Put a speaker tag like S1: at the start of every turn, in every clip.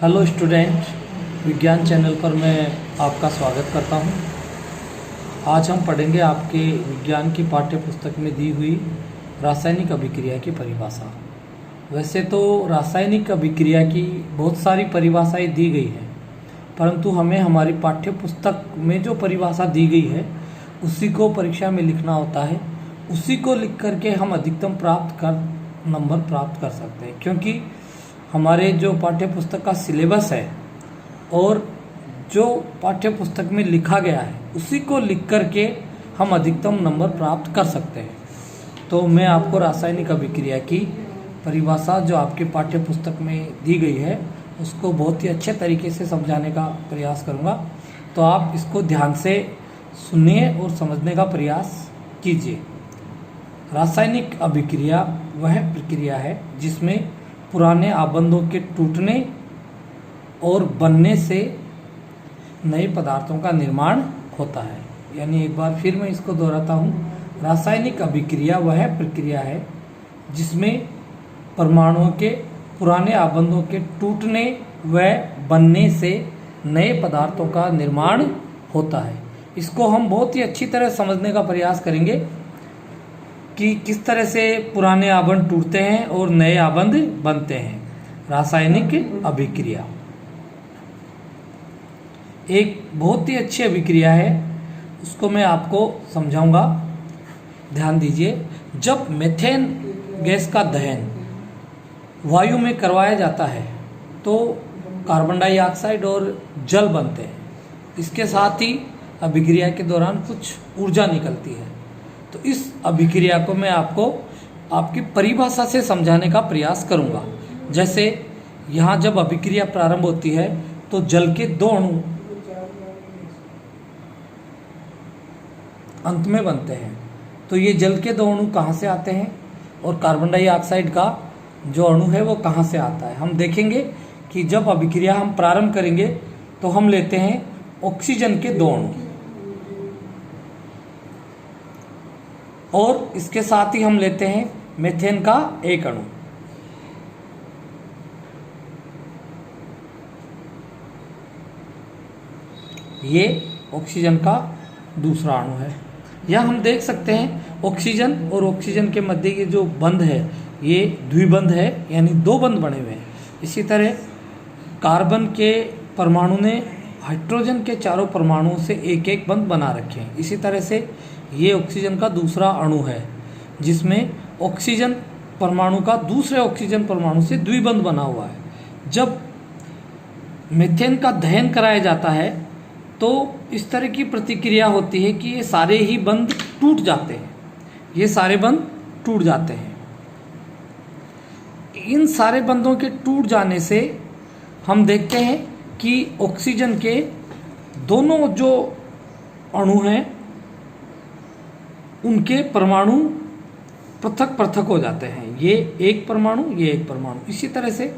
S1: Hello student, विज्ञान channel पर मैं आपका स्वागत करता हूं। आज हम पढ़ेंगे आपके विज्ञान की पाठ्य पुस्तक में दी हुई रासायनिक अभिक्रिया की परिभाषा। वैसे तो रासायनिक अभिक्रिया की बहुत सारी परिभाषाएं दी गई हैं, परंतु हमें हमारी पाठ्य पुस्तक में जो परिभाषा दी गई है उसी को परीक्षा में लिखना होता है। उसी को लिख करके हम अधिकतम नंबर प्राप्त कर सकते हैं, क्योंकि हमारे जो पाठ्य पुस्तक का सिलेबस है और जो पाठ्य पुस्तक में लिखा गया है उसी को लिख करके हम अधिकतम नंबर प्राप्त कर सकते हैं। तो मैं आपको रासायनिक अभिक्रिया की परिभाषा जो आपके पाठ्य पुस्तक में दी गई है उसको बहुत ही अच्छे तरीके से समझाने का प्रयास करूँगा। तो आप इसको ध्यान से सुनिए और समझने का प्रयास कीजिए। रासायनिक अभिक्रिया वह प्रक्रिया है जिसमें पुराने आबंधों के टूटने और बनने से नए पदार्थों का निर्माण होता है। यानी एक बार फिर मैं इसको दोहराता हूँ, रासायनिक अभिक्रिया वह प्रक्रिया है जिसमें परमाणुओं के पुराने आबंधों के टूटने व बनने से नए पदार्थों का निर्माण होता है। इसको हम बहुत ही अच्छी तरह समझने का प्रयास करेंगे कि किस तरह से पुराने आबंध टूटते हैं और नए आबंध बनते हैं। रासायनिक अभिक्रिया एक बहुत ही अच्छी अभिक्रिया है, उसको मैं आपको समझाऊंगा। ध्यान दीजिए, जब मीथेन गैस का दहन वायु में करवाया जाता है तो कार्बन डाइऑक्साइड और जल बनते हैं। इसके साथ ही अभिक्रिया के दौरान कुछ ऊर्जा निकलती है। तो इस अभिक्रिया को मैं आपको आपकी परिभाषा से समझाने का प्रयास करूंगा। जैसे यहाँ जब अभिक्रिया प्रारंभ होती है तो जल के दो अणु अंत में बनते हैं। तो ये जल के दो अणु कहाँ से आते हैं और कार्बन डाइऑक्साइड का जो अणु है वो कहाँ से आता है। हम देखेंगे कि जब अभिक्रिया हम प्रारंभ करेंगे तो हम लेते हैं ऑक्सीजन के दो अणु और इसके साथ ही हम लेते हैं मीथेन का एक अणु। ये ऑक्सीजन का दूसरा अणु है। यह हम देख सकते हैं ऑक्सीजन और ऑक्सीजन के मध्य ये जो बंध है ये द्विबंध है, यानी दो बंध बने हुए हैं। इसी तरह कार्बन के परमाणु ने हाइड्रोजन के चारों परमाणुओं से एक एक बंध बना रखे हैं। इसी तरह से ये ऑक्सीजन का दूसरा अणु है जिसमें ऑक्सीजन परमाणु का दूसरे ऑक्सीजन परमाणु से द्विबंध बना हुआ है। जब मीथेन का दहन कराया जाता है तो इस तरह की प्रतिक्रिया होती है कि ये सारे ही बंध टूट जाते हैं। ये सारे बंध टूट जाते हैं। इन सारे बंधों के टूट जाने से हम देखते हैं कि ऑक्सीजन के दोनों जो अणु हैं उनके परमाणु पृथक पृथक हो जाते हैं। ये एक परमाणु, ये एक परमाणु। इसी तरह से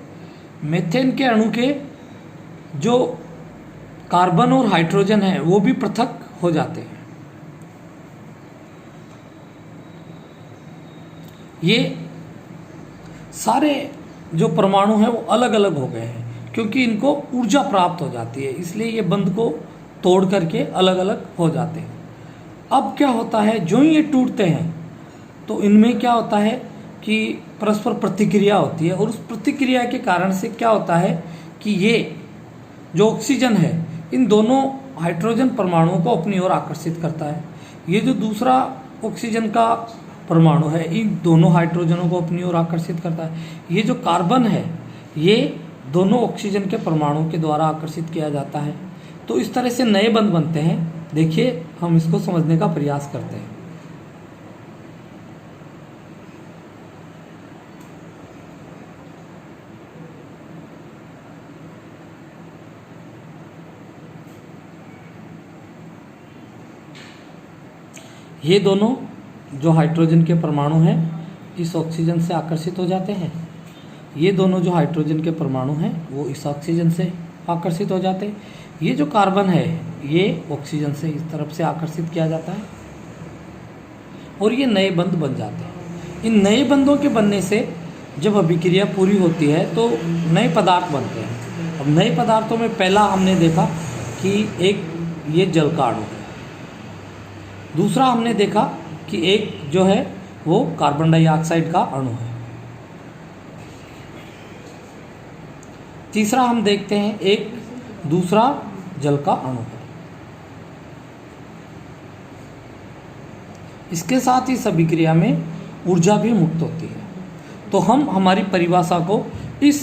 S1: मीथेन के अणु के जो कार्बन और हाइड्रोजन है वो भी पृथक हो जाते हैं। ये सारे जो परमाणु हैं वो अलग अलग हो गए हैं क्योंकि इनको ऊर्जा प्राप्त हो जाती है, इसलिए ये बंध को तोड़ करके अलग अलग हो जाते हैं। अब क्या होता है, जो ही ये टूटते हैं तो इनमें क्या होता है कि परस्पर प्रतिक्रिया होती है और उस प्रतिक्रिया के कारण से क्या होता है कि ये जो ऑक्सीजन है इन दोनों हाइड्रोजन परमाणुओं को अपनी ओर आकर्षित करता है। ये जो दूसरा ऑक्सीजन का परमाणु है इन दोनों हाइड्रोजनों को अपनी ओर आकर्षित करता है। ये जो कार्बन है ये दोनों ऑक्सीजन के परमाणुओं के द्वारा आकर्षित किया जाता है। तो इस तरह से नए बंध बनते हैं। देखिए, हम इसको समझने का प्रयास करते हैं। ये दोनों जो हाइड्रोजन के परमाणु हैं इस ऑक्सीजन से आकर्षित हो जाते हैं। ये दोनों जो हाइड्रोजन के परमाणु हैं वो इस ऑक्सीजन से आकर्षित हो जाते हैं। ये जो कार्बन है ये ऑक्सीजन से इस तरफ से आकर्षित किया जाता है और ये नए बंध बन जाते हैं। इन नए बंधों के बनने से जब अभिक्रिया पूरी होती है तो नए पदार्थ बनते हैं। अब नए पदार्थों में पहला हमने देखा कि एक ये जल का अणु है, दूसरा हमने देखा कि एक जो है वो कार्बन डाइऑक्साइड का अणु है, तीसरा हम देखते हैं एक दूसरा जल का अणु है। इसके साथ ही इस अभिक्रिया में ऊर्जा भी मुक्त होती है। तो हम हमारी परिभाषा को इस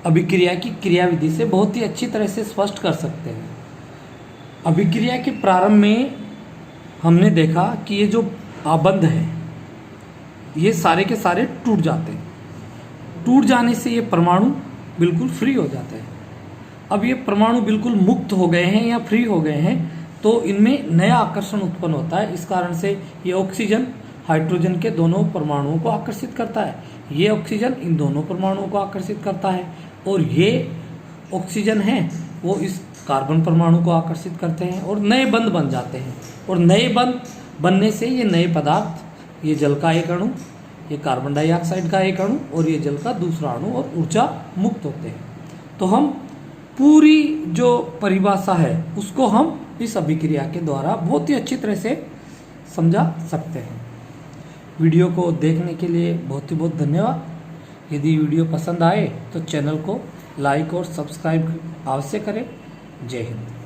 S1: अभिक्रिया की क्रियाविधि से बहुत ही अच्छी तरह से स्पष्ट कर सकते हैं। अभिक्रिया के प्रारंभ में हमने देखा कि ये जो आबंध है ये सारे के सारे टूट जाते हैं। टूट जाने से ये परमाणु बिल्कुल फ्री हो जाते हैं। अब ये परमाणु बिल्कुल मुक्त हो गए हैं या फ्री हो गए हैं तो इनमें नया आकर्षण उत्पन्न होता है। इस कारण से ये ऑक्सीजन हाइड्रोजन के दोनों परमाणुओं को आकर्षित करता है, ये ऑक्सीजन इन दोनों परमाणुओं को आकर्षित करता है, और ये ऑक्सीजन है वो इस कार्बन परमाणु को आकर्षित करते हैं और नए बंध बन जाते हैं। और नए बंध बनने से ये नए पदार्थ, ये जल का एक अणु, ये कार्बन डाइऑक्साइड का एक अणु और ये जल का दूसरा अणु, और ऊर्जा मुक्त होते हैं। तो हम पूरी जो परिभाषा है उसको हम इस अभिक्रिया के द्वारा बहुत ही अच्छी तरह से समझा सकते हैं। वीडियो को देखने के लिए बहुत ही बहुत धन्यवाद। यदि वीडियो पसंद आए तो चैनल को लाइक और सब्सक्राइब अवश्य करें। जय हिंद।